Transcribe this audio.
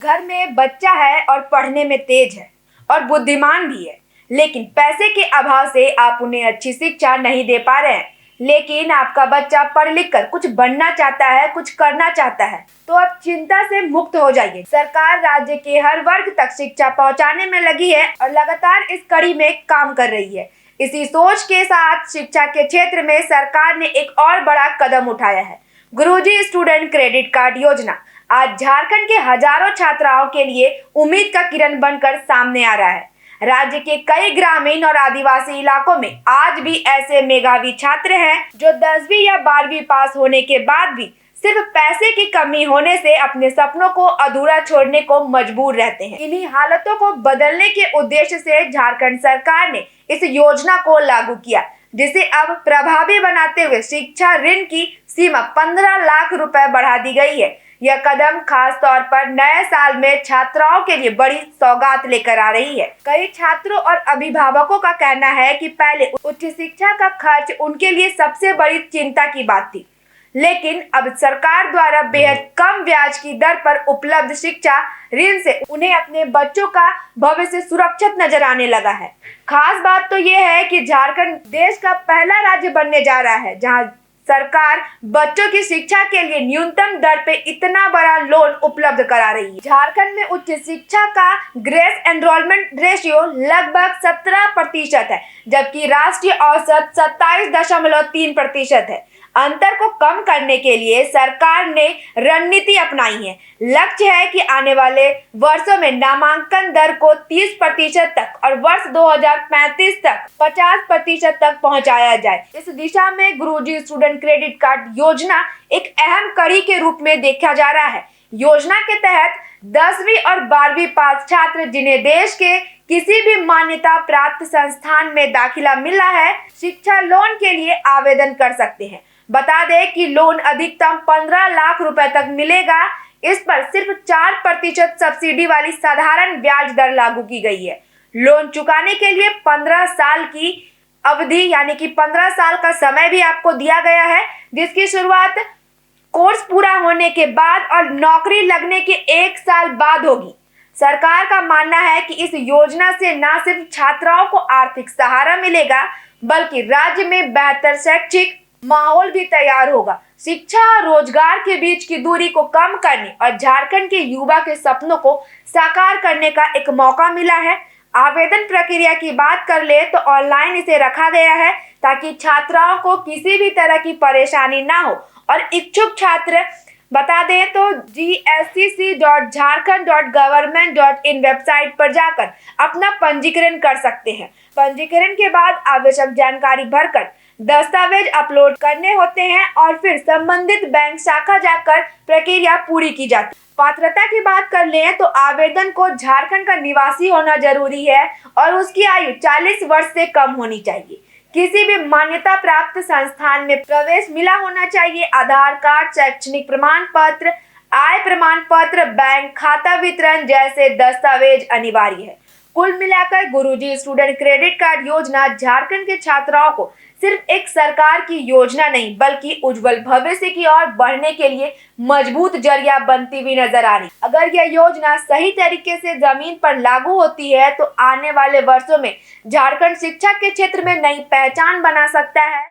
घर में बच्चा है और पढ़ने में तेज है और बुद्धिमान भी है, लेकिन पैसे के अभाव से आप उन्हें अच्छी शिक्षा नहीं दे पा रहे हैं। लेकिन आपका बच्चा पढ़ लिख कर कुछ बनना चाहता है, कुछ करना चाहता है, तो आप चिंता से मुक्त हो जाइए। सरकार राज्य के हर वर्ग तक शिक्षा पहुंचाने में लगी है और लगातार इस कड़ी में काम कर रही है। इसी सोच के साथ शिक्षा के क्षेत्र में सरकार ने एक और बड़ा कदम उठाया है, गुरुजी स्टूडेंट क्रेडिट कार्ड योजना। आज झारखंड के हजारों छात्राओं के लिए उम्मीद का किरण बनकर सामने आ रहा है। राज्य के कई ग्रामीण और आदिवासी इलाकों में आज भी ऐसे मेधावी छात्र हैं जो 10वीं या 12वीं पास होने के बाद भी सिर्फ पैसे की कमी होने से अपने सपनों को अधूरा छोड़ने को मजबूर रहते हैं। इन्हीं हालातों को बदलने के उद्देश्य से झारखंड सरकार ने इस योजना को लागू किया, जिसे अब प्रभावी बनाते हुए शिक्षा ऋण की सीमा 15 लाख रुपए बढ़ा दी गई है। यह कदम खास तौर पर नए साल में छात्राओं के लिए बड़ी सौगात लेकर आ रही है। कई छात्रों और अभिभावकों का कहना है कि पहले उच्च शिक्षा का खर्च उनके लिए सबसे बड़ी चिंता की बात थी, लेकिन अब सरकार द्वारा बेहद कम ब्याज की दर पर उपलब्ध शिक्षा ऋण से उन्हें अपने बच्चों का भविष्य सुरक्षित नजर आने लगा है। खास बात तो ये है कि झारखंड देश का पहला राज्य बनने जा रहा है जहां सरकार बच्चों की शिक्षा के लिए न्यूनतम दर पे इतना बड़ा लोन उपलब्ध करा रही है। झारखंड में उच्च शिक्षा का ग्रेस एनरोलमेंट रेशियो लगभग 17% है, जबकि राष्ट्रीय औसत 27.3% है। अंतर को कम करने के लिए सरकार ने रणनीति अपनाई है। लक्ष्य है कि आने वाले वर्षों में नामांकन दर को 30% तक और वर्ष 2035 तक 50% तक पहुंचाया जाए। इस दिशा में गुरुजी स्टूडेंट क्रेडिट कार्ड योजना एक अहम कड़ी के रूप में देखा जा रहा है। योजना के तहत 10वीं और 12वीं पास छात्र जिन्हें देश के किसी भी मान्यता प्राप्त संस्थान में दाखिला मिला है, शिक्षा लोन के लिए आवेदन कर सकते हैं। बता दें कि लोन अधिकतम 15 लाख रुपए तक मिलेगा। इस पर सिर्फ 4% सब्सिडी वाली साधारण ब्याज दर लागू की गई है। लोन चुकाने के लिए 15 साल की अवधि यानी कि 15 साल का समय भी आपको दिया गया है, जिसकी शुरुआत कोर्स पूरा होने के बाद और नौकरी लगने के 1 साल बाद होगी। सरकार का मानना है कि इस योजना से न सिर्फ छात्राओं को आर्थिक सहारा मिलेगा, बल्कि राज्य में बेहतर शैक्षिक माहौल भी तैयार होगा। शिक्षा और रोजगार के बीच की दूरी को कम करने और झारखंड के युवा के सपनों को साकार करने का एक मौका मिला है। आवेदन प्रक्रिया की बात कर ले तो ऑनलाइन इसे रखा गया है ताकि छात्राओं को किसी भी तरह की परेशानी ना हो और इच्छुक छात्र बता दें तो gstc.jharkhand.government.in वेबसाइट पर जाकर अपना पंजीकरण कर सकते हैं। पंजीकरण के बाद आवश्यक जानकारी भरकर दस्तावेज अपलोड करने होते हैं और फिर संबंधित बैंक शाखा जाकर प्रक्रिया पूरी की जाती है। पात्रता की बात कर लें तो आवेदन को झारखंड का निवासी होना जरूरी है और उसकी आयु 40 वर्ष से कम होनी चाहिए। किसी भी मान्यता प्राप्त संस्थान में प्रवेश मिला होना चाहिए। आधार कार्ड, शैक्षणिक प्रमाण पत्र, आय प्रमाण पत्र, बैंक खाता वितरण जैसे दस्तावेज अनिवार्य है। कुल मिलाकर गुरुजी स्टूडेंट क्रेडिट कार्ड योजना झारखंड के छात्राओं को सिर्फ एक सरकार की योजना नहीं, बल्कि उज्जवल भविष्य की ओर बढ़ने के लिए मजबूत जरिया बनती हुई नजर आ रही। अगर यह योजना सही तरीके से जमीन पर लागू होती है तो आने वाले वर्षों में झारखंड शिक्षा के क्षेत्र में नई पहचान बना सकता है।